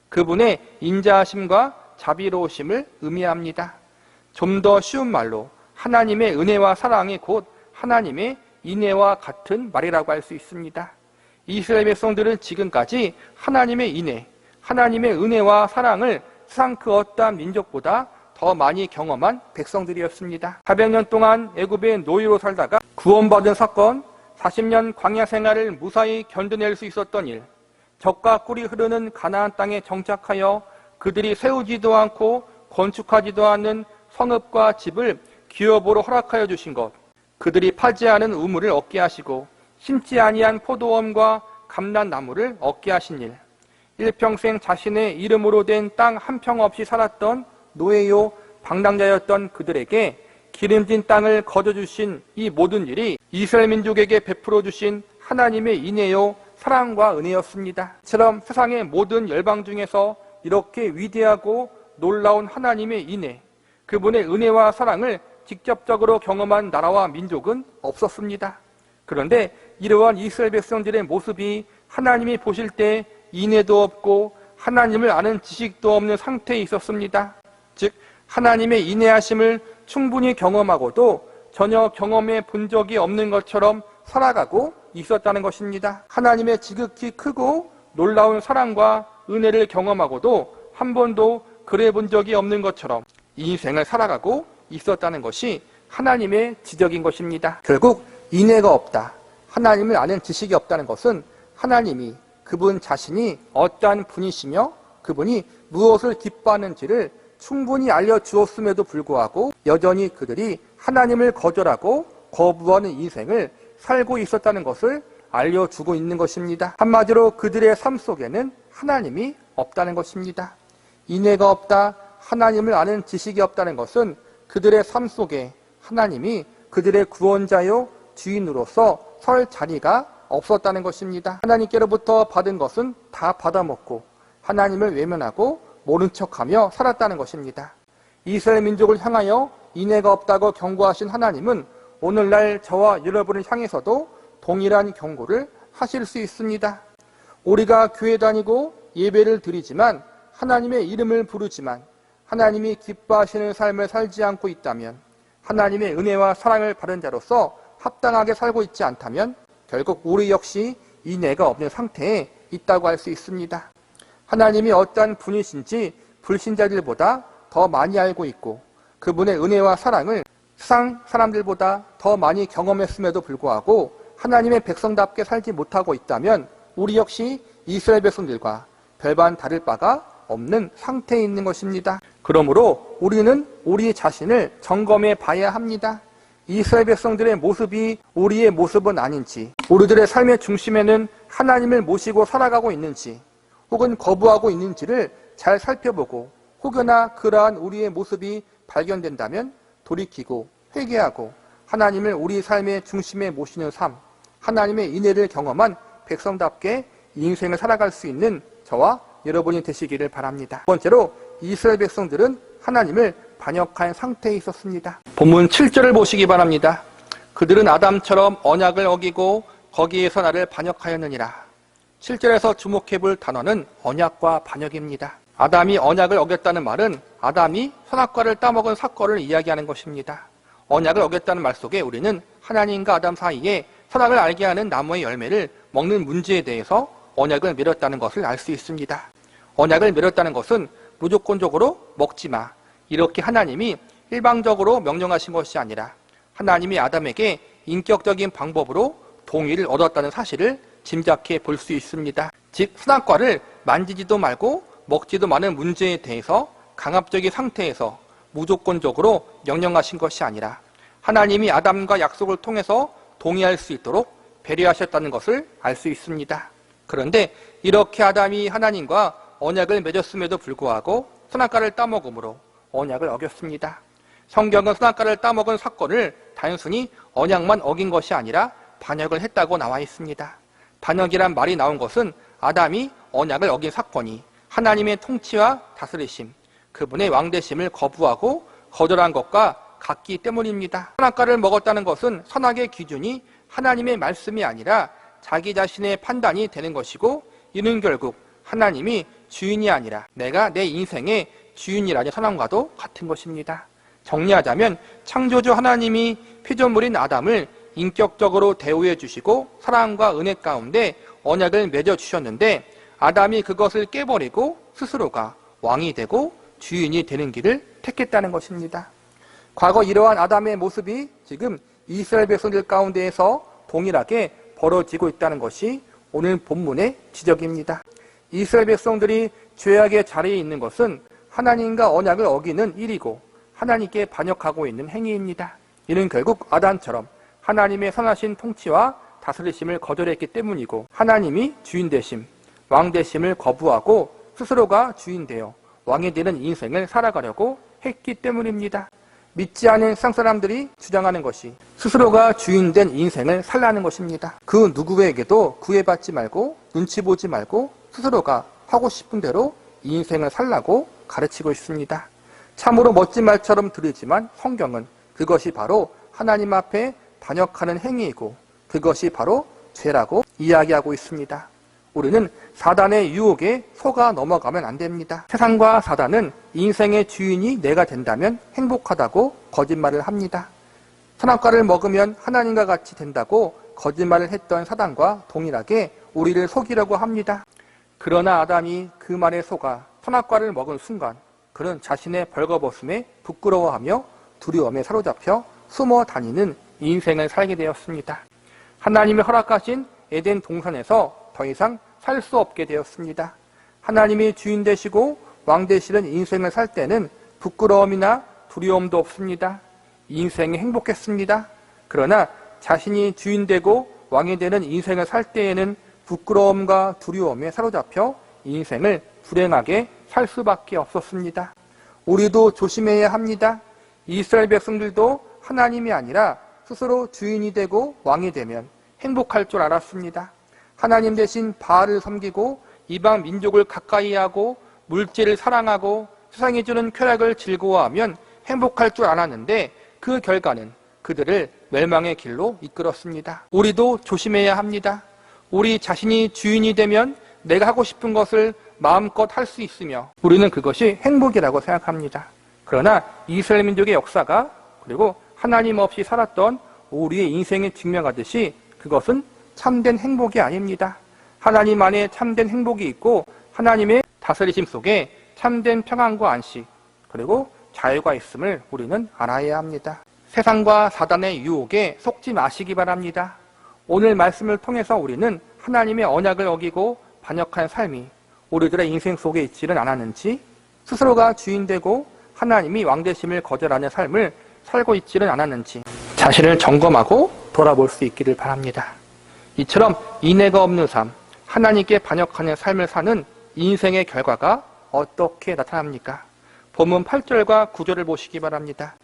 그분의 인자하심과 자비로우심을 의미합니다. 좀 더 쉬운 말로 하나님의 은혜와 사랑이 곧 하나님의 인애와 같은 말이라고 할 수 있습니다. 이스라엘 백성들은 지금까지 하나님의 인애, 하나님의 은혜와 사랑을 세상 그 어떠한 민족보다 더 많이 경험한 백성들이었습니다. 400년 동안 애굽의 노예로 살다가 구원받은 사건, 40년 광야 생활을 무사히 견뎌낼 수 있었던 일, 젖과 꿀이 흐르는 가나안 땅에 정착하여 그들이 세우지도 않고 건축하지도 않는 성읍과 집을 기업으로 허락하여 주신 것, 그들이 파지 않은 우물을 얻게 하시고 심지 아니한 포도원과 감람나무를 얻게 하신 일, 일평생 자신의 이름으로 된 땅 한 평 없이 살았던 노예요 방랑자였던 그들에게 기름진 땅을 거저주신 이 모든 일이 이스라엘 민족에게 베풀어 주신 하나님의 인애요 사랑과 은혜였습니다. 이처럼 세상의 모든 열방 중에서 이렇게 위대하고 놀라운 하나님의 인애, 그분의 은혜와 사랑을 직접적으로 경험한 나라와 민족은 없었습니다. 그런데 이러한 이스라엘 백성들의 모습이 하나님이 보실 때 인애도 없고 하나님을 아는 지식도 없는 상태에 있었습니다. 즉 하나님의 인애하심을 충분히 경험하고도 전혀 경험해 본 적이 없는 것처럼 살아가고 있었다는 것입니다. 하나님의 지극히 크고 놀라운 사랑과 은혜를 경험하고도 한 번도 그래 본 적이 없는 것처럼 인생을 살아가고 있었다는 것이 하나님의 지적인 것입니다. 결국 인애가 없다, 하나님을 아는 지식이 없다는 것은 하나님이 그분 자신이 어떠한 분이시며 그분이 무엇을 기뻐하는지를 충분히 알려주었음에도 불구하고 여전히 그들이 하나님을 거절하고 거부하는 인생을 살고 있었다는 것을 알려주고 있는 것입니다. 한마디로 그들의 삶 속에는 하나님이 없다는 것입니다. 인애가 없다, 하나님을 아는 지식이 없다는 것은 그들의 삶 속에 하나님이 그들의 구원자요 주인으로서 설 자리가 없었다는 것입니다. 하나님께로부터 받은 것은 다 받아먹고 하나님을 외면하고 모른 척하며 살았다는 것입니다. 이스라엘 민족을 향하여 인애가 없다고 경고하신 하나님은 오늘날 저와 여러분을 향해서도 동일한 경고를 하실 수 있습니다. 우리가 교회 다니고 예배를 드리지만 하나님의 이름을 부르지만 하나님이 기뻐하시는 삶을 살지 않고 있다면, 하나님의 은혜와 사랑을 받은 자로서 합당하게 살고 있지 않다면 결국 우리 역시 인애가 없는 상태에 있다고 할 수 있습니다. 하나님이 어떠한 분이신지 불신자들보다 더 많이 알고 있고 그분의 은혜와 사랑을 세상 사람들보다 더 많이 경험했음에도 불구하고 하나님의 백성답게 살지 못하고 있다면 우리 역시 이스라엘 백성들과 별반 다를 바가 없는 상태에 있는 것입니다. 그러므로 우리는 우리 자신을 점검해 봐야 합니다. 이스라엘 백성들의 모습이 우리의 모습은 아닌지, 우리들의 삶의 중심에는 하나님을 모시고 살아가고 있는지 혹은 거부하고 있는지를 잘 살펴보고 혹여나 그러한 우리의 모습이 발견된다면 돌이키고 회개하고 하나님을 우리 삶의 중심에 모시는 삶, 하나님의 인애를 경험한 백성답게 인생을 살아갈 수 있는 저와 여러분이 되시기를 바랍니다. 두 번째로 이스라엘 백성들은 하나님을 반역한 상태에 있었습니다. 본문 7절을 보시기 바랍니다. 그들은 아담처럼 언약을 어기고 거기에서 나를 반역하였느니라. 7절에서 주목해 볼 단어는 언약과 반역입니다. 아담이 언약을 어겼다는 말은 아담이 선악과를 따먹은 사건을 이야기하는 것입니다. 언약을 어겼다는 말 속에 우리는 하나님과 아담 사이에 선악을 알게 하는 나무의 열매를 먹는 문제에 대해서 언약을 맺었다는 것을 알 수 있습니다. 언약을 맺었다는 것은 무조건적으로 먹지 마, 이렇게 하나님이 일방적으로 명령하신 것이 아니라 하나님이 아담에게 인격적인 방법으로 동의를 얻었다는 사실을 짐작해 볼 수 있습니다. 즉 선악과를 만지지도 말고 먹지도 마는 문제에 대해서 강압적인 상태에서 무조건적으로 명령하신 것이 아니라 하나님이 아담과 약속을 통해서 동의할 수 있도록 배려하셨다는 것을 알 수 있습니다. 그런데 이렇게 아담이 하나님과 언약을 맺었음에도 불구하고 선악과를 따먹음으로 언약을 어겼습니다. 성경은 선악과를 따먹은 사건을 단순히 언약만 어긴 것이 아니라 반역을 했다고 나와 있습니다. 반역이란 말이 나온 것은 아담이 언약을 어긴 사건이 하나님의 통치와 다스리심, 그분의 왕되심을 거부하고 거절한 것과 같기 때문입니다. 선악과를 먹었다는 것은 선악의 기준이 하나님의 말씀이 아니라 자기 자신의 판단이 되는 것이고, 이는 결국 하나님이 주인이 아니라 내가 내 인생의 주인이라는 선언과도 같은 것입니다. 정리하자면 창조주 하나님이 피조물인 아담을 인격적으로 대우해 주시고 사랑과 은혜 가운데 언약을 맺어 주셨는데 아담이 그것을 깨버리고 스스로가 왕이 되고 주인이 되는 길을 택했다는 것입니다. 과거 이러한 아담의 모습이 지금 이스라엘 백성들 가운데에서 동일하게 벌어지고 있다는 것이 오늘 본문의 지적입니다. 이스라엘 백성들이 죄악의 자리에 있는 것은 하나님과 언약을 어기는 일이고 하나님께 반역하고 있는 행위입니다. 이는 결국 아담처럼 하나님의 선하신 통치와 다스리심을 거절했기 때문이고 하나님이 주인 되심, 왕 되심을 거부하고 스스로가 주인 되어 왕이 되는 인생을 살아가려고 했기 때문입니다. 믿지 않은 세상 사람들이 주장하는 것이 스스로가 주인된 인생을 살라는 것입니다. 그 누구에게도 구애받지 말고 눈치 보지 말고 스스로가 하고 싶은 대로 인생을 살라고 가르치고 있습니다. 참으로 멋진 말처럼 들리지만 성경은 그것이 바로 하나님 앞에 반역하는 행위이고 그것이 바로 죄라고 이야기하고 있습니다. 우리는 사단의 유혹에 속아 넘어가면 안 됩니다. 세상과 사단은 인생의 주인이 내가 된다면 행복하다고 거짓말을 합니다. 선악과를 먹으면 하나님과 같이 된다고 거짓말을 했던 사단과 동일하게 우리를 속이려고 합니다. 그러나 아담이 그 말에 속아 선악과를 먹은 순간 그는 자신의 벌거벗음에 부끄러워하며 두려움에 사로잡혀 숨어 다니는 인생을 살게 되었습니다. 하나님이 허락하신 에덴 동산에서 더 이상 살 수 없게 되었습니다. 하나님이 주인 되시고 왕 되시는 인생을 살 때는 부끄러움이나 두려움도 없습니다. 인생이 행복했습니다. 그러나 자신이 주인 되고 왕이 되는 인생을 살 때에는 부끄러움과 두려움에 사로잡혀 인생을 불행하게 살 수밖에 없었습니다. 우리도 조심해야 합니다. 이스라엘 백성들도 하나님이 아니라 스스로 주인이 되고 왕이 되면 행복할 줄 알았습니다. 하나님 대신 바알을 섬기고 이방 민족을 가까이 하고 물질을 사랑하고 세상이 주는 쾌락을 즐거워하면 행복할 줄 알았는데 그 결과는 그들을 멸망의 길로 이끌었습니다. 우리도 조심해야 합니다. 우리 자신이 주인이 되면 내가 하고 싶은 것을 마음껏 할 수 있으며 우리는 그것이 행복이라고 생각합니다. 그러나 이스라엘 민족의 역사가 그리고 하나님 없이 살았던 우리의 인생에 증명하듯이 그것은 참된 행복이 아닙니다. 하나님 안에 참된 행복이 있고 하나님의 다스리심 속에 참된 평안과 안식 그리고 자유가 있음을 우리는 알아야 합니다. 세상과 사단의 유혹에 속지 마시기 바랍니다. 오늘 말씀을 통해서 우리는 하나님의 언약을 어기고 반역한 삶이 우리들의 인생 속에 있지는 않았는지, 스스로가 주인되고 하나님이 왕되심을 거절하는 삶을 살고 있지는 않았는지 자신을 점검하고 돌아볼 수 있기를 바랍니다. 이처럼 인애가 없는 삶, 하나님께 반역하는 삶을 사는 인생의 결과가 어떻게 나타납니까? 본문 8절과 9절을 보시기 바랍니다.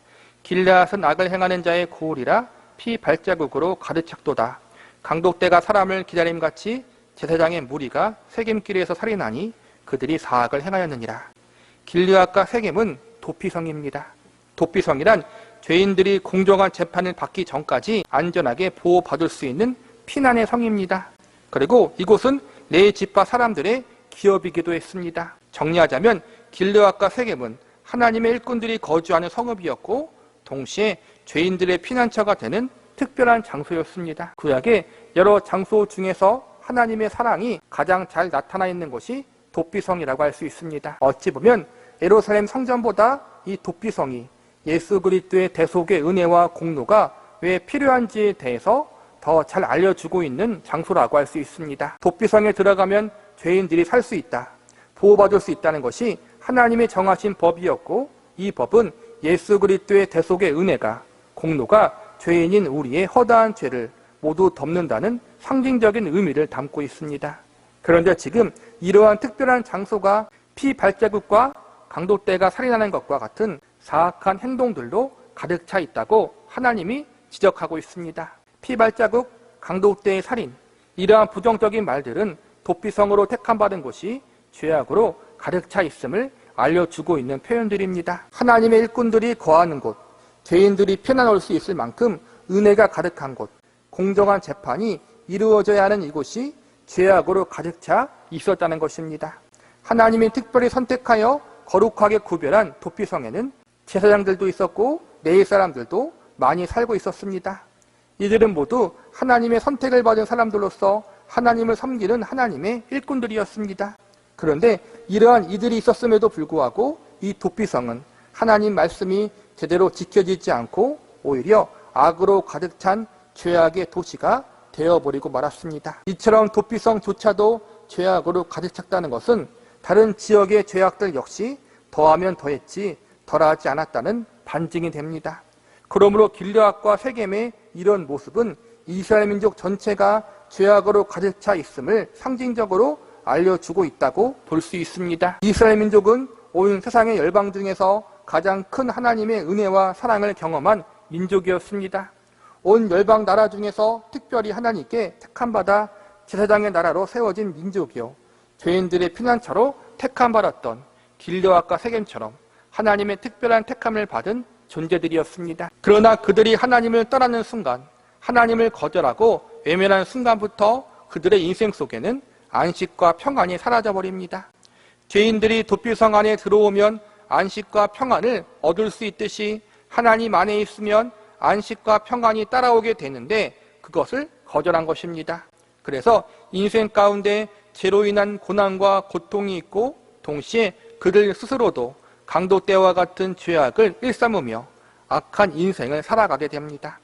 길르앗은 악을 행하는 자의 고울이라 피 발자국으로 가득 찼도다. 강독대가 사람을 기다림같이 제사장의 무리가 세겜길에서 살인하니 그들이 사악을 행하였느니라. 길르앗과 세겜은 도피성입니다. 도피성이란 죄인들이 공정한 재판을 받기 전까지 안전하게 보호받을 수 있는 피난의 성입니다. 그리고 이곳은 네 지파 사람들의 기업이기도 했습니다. 정리하자면 길르앗과 세겜은 하나님의 일꾼들이 거주하는 성읍이었고 동시에 죄인들의 피난처가 되는 특별한 장소였습니다. 구약의 여러 장소 중에서 하나님의 사랑이 가장 잘 나타나 있는 곳이 도피성이라고 할 수 있습니다. 어찌 보면 예루살렘 성전보다 이 도피성이 예수 그리스도의 대속의 은혜와 공로가 왜 필요한지에 대해서 더 잘 알려주고 있는 장소라고 할 수 있습니다. 도피성에 들어가면 죄인들이 살 수 있다, 보호받을 수 있다는 것이 하나님의 정하신 법이었고 이 법은 예수 그리스도의 대속의 은혜가, 공로가 죄인인 우리의 허다한 죄를 모두 덮는다는 상징적인 의미를 담고 있습니다. 그런데 지금 이러한 특별한 장소가 피 발자국과 강도떼가 살인하는 것과 같은 사악한 행동들로 가득 차 있다고 하나님이 지적하고 있습니다. 피 발자국, 강도떼의 살인, 이러한 부정적인 말들은 도피성으로 택함받은 곳이 죄악으로 가득 차 있음을 알려주고 있는 표현들입니다. 하나님의 일꾼들이 거하는 곳, 죄인들이 편안할 수 있을 만큼 은혜가 가득한 곳, 공정한 재판이 이루어져야 하는 이곳이 죄악으로 가득 차 있었다는 것입니다. 하나님이 특별히 선택하여 거룩하게 구별한 도피성에는 제사장들도 있었고 레위 사람들도 많이 살고 있었습니다. 이들은 모두 하나님의 선택을 받은 사람들로서 하나님을 섬기는 하나님의 일꾼들이었습니다. 그런데 이러한 이들이 있었음에도 불구하고 이 도피성은 하나님 말씀이 제대로 지켜지지 않고 오히려 악으로 가득 찬 죄악의 도시가 되어버리고 말았습니다. 이처럼 도피성조차도 죄악으로 가득 찼다는 것은 다른 지역의 죄악들 역시 더하면 더했지 덜하지 않았다는 반증이 됩니다. 그러므로 길르앗과 세겜의 이런 모습은 이스라엘 민족 전체가 죄악으로 가득 차 있음을 상징적으로 알려주고 있다고 볼 수 있습니다. 이스라엘 민족은 온 세상의 열방 중에서 가장 큰 하나님의 은혜와 사랑을 경험한 민족이었습니다. 온 열방 나라 중에서 특별히 하나님께 택함받아 제사장의 나라로 세워진 민족이요, 죄인들의 피난처로 택함받았던 길르앗과 세겜처럼 하나님의 특별한 택함을 받은 존재들이었습니다. 그러나 그들이 하나님을 떠나는 순간, 하나님을 거절하고 외면한 순간부터 그들의 인생 속에는 안식과 평안이 사라져버립니다. 죄인들이 도피성 안에 들어오면 안식과 평안을 얻을 수 있듯이 하나님 안에 있으면 안식과 평안이 따라오게 되는데 그것을 거절한 것입니다. 그래서 인생 가운데 죄로 인한 고난과 고통이 있고 동시에 그들 스스로도 강도떼와 같은 죄악을 일삼으며 악한 인생을 살아가게 됩니다.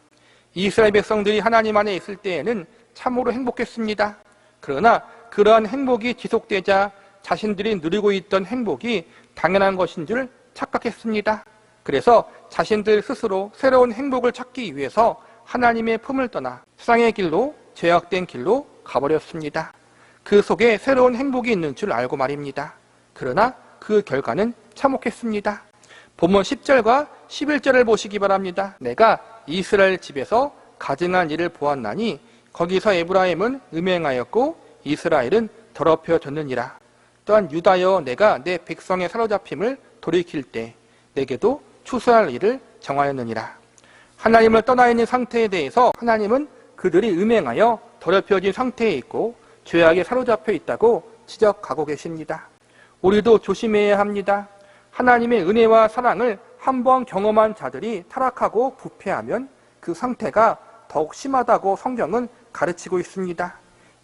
이스라엘 백성들이 하나님 안에 있을 때에는 참으로 행복했습니다. 그러나 그러한 행복이 지속되자 자신들이 누리고 있던 행복이 당연한 것인 줄 착각했습니다. 그래서 자신들 스스로 새로운 행복을 찾기 위해서 하나님의 품을 떠나 세상의 길로, 죄악된 길로 가버렸습니다. 그 속에 새로운 행복이 있는 줄 알고 말입니다. 그러나 그 결과는 참혹했습니다. 본문 10절과 11절을 보시기 바랍니다. 내가 이스라엘 집에서 가증한 일을 보았나니 거기서 에브라임은 음행하였고 이스라엘은 더럽혀졌느니라. 또한 유다여 내가 내 백성의 사로잡힘을 돌이킬 때 내게도 추수할 일을 정하였느니라. 하나님을 떠나 있는 상태에 대해서 하나님은 그들이 음행하여 더럽혀진 상태에 있고 죄악에 사로잡혀 있다고 지적하고 계십니다. 우리도 조심해야 합니다. 하나님의 은혜와 사랑을 한번 경험한 자들이 타락하고 부패하면 그 상태가 더욱 심하다고 성경은 가르치고 있습니다.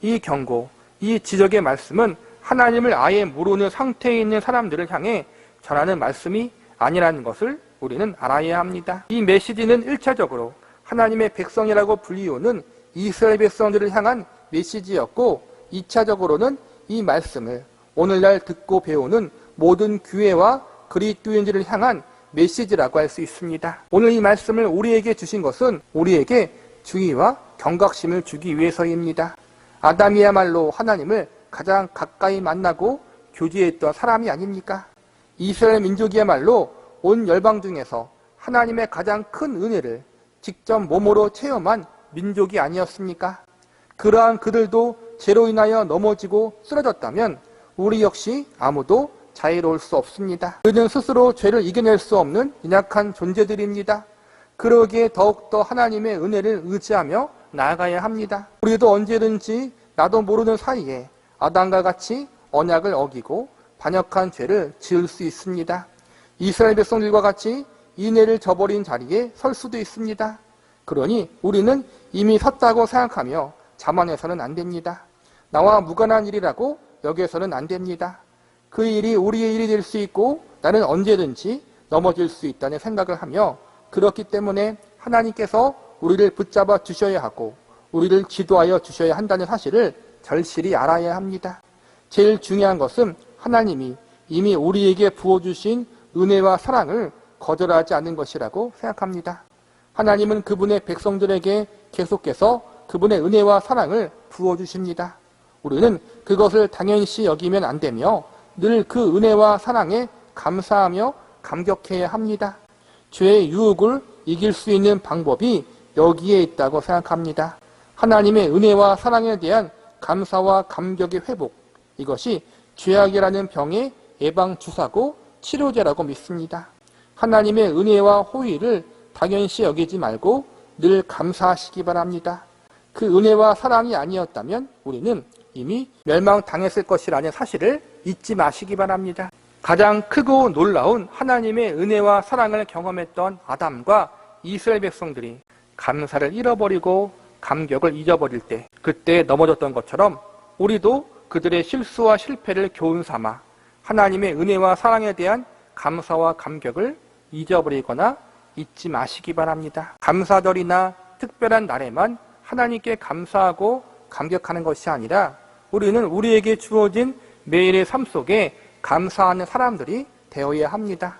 이 경고, 이 지적의 말씀은 하나님을 아예 모르는 상태에 있는 사람들을 향해 전하는 말씀이 아니라는 것을 우리는 알아야 합니다. 이 메시지는 1차적으로 하나님의 백성이라고 불리우는 이스라엘 백성들을 향한 메시지였고 2차적으로는 이 말씀을 오늘날 듣고 배우는 모든 교회와 그리스도인들을 향한 메시지라고 할 수 있습니다. 오늘 이 말씀을 우리에게 주신 것은 우리에게 주의와 경각심을 주기 위해서입니다. 아담이야말로 하나님을 가장 가까이 만나고 교제했던 사람이 아닙니까? 이스라엘 민족이야말로 온 열방 중에서 하나님의 가장 큰 은혜를 직접 몸으로 체험한 민족이 아니었습니까? 그러한 그들도 죄로 인하여 넘어지고 쓰러졌다면 우리 역시 아무도 자유로울 수 없습니다. 우리는 스스로 죄를 이겨낼 수 없는 연약한 존재들입니다. 그러기에 더욱더 하나님의 은혜를 의지하며 나아가야 합니다. 우리도 언제든지 나도 모르는 사이에 아담과 같이 언약을 어기고 반역한 죄를 지을 수 있습니다. 이스라엘 백성들과 같이 인애를 저버린 자리에 설 수도 있습니다. 그러니 우리는 이미 섰다고 생각하며 자만해서는 안 됩니다. 나와 무관한 일이라고 여겨서는 안 됩니다. 그 일이 우리의 일이 될 수 있고 나는 언제든지 넘어질 수 있다는 생각을 하며 그렇기 때문에 하나님께서 우리를 붙잡아 주셔야 하고 우리를 지도하여 주셔야 한다는 사실을 절실히 알아야 합니다. 제일 중요한 것은 하나님이 이미 우리에게 부어주신 은혜와 사랑을 거절하지 않는 것이라고 생각합니다. 하나님은 그분의 백성들에게 계속해서 그분의 은혜와 사랑을 부어주십니다. 우리는 그것을 당연시 여기면 안 되며 늘 그 은혜와 사랑에 감사하며 감격해야 합니다. 죄의 유혹을 이길 수 있는 방법이 여기에 있다고 생각합니다. 하나님의 은혜와 사랑에 대한 감사와 감격의 회복, 이것이 죄악이라는 병의 예방주사고 치료제라고 믿습니다. 하나님의 은혜와 호의를 당연시 여기지 말고 늘 감사하시기 바랍니다. 그 은혜와 사랑이 아니었다면 우리는 이미 멸망당했을 것이라는 사실을 잊지 마시기 바랍니다. 가장 크고 놀라운 하나님의 은혜와 사랑을 경험했던 아담과 이스라엘 백성들이 감사를 잃어버리고 감격을 잊어버릴 때 그때 넘어졌던 것처럼 우리도 그들의 실수와 실패를 교훈 삼아 하나님의 은혜와 사랑에 대한 감사와 감격을 잊어버리거나 잊지 마시기 바랍니다. 감사절이나 특별한 날에만 하나님께 감사하고 감격하는 것이 아니라 우리는 우리에게 주어진 매일의 삶 속에 감사하는 사람들이 되어야 합니다.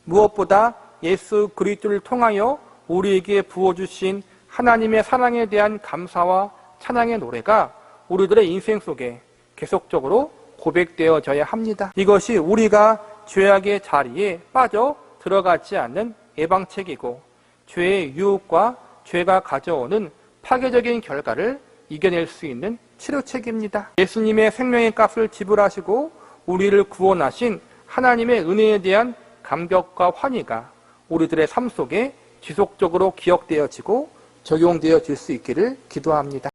무엇보다 예수 그리스도를 통하여 우리에게 부어주신 하나님의 사랑에 대한 감사와 찬양의 노래가 우리들의 인생 속에 계속적으로 고백되어져야 합니다. 이것이 우리가 죄악의 자리에 빠져 들어가지 않는 예방책이고 죄의 유혹과 죄가 가져오는 파괴적인 결과를 이겨낼 수 있는 치료책입니다. 예수님의 생명의 값을 지불하시고 우리를 구원하신 하나님의 은혜에 대한 감격과 환희가 우리들의 삶 속에 지속적으로 기억되어지고 적용되어질 수 있기를 기도합니다.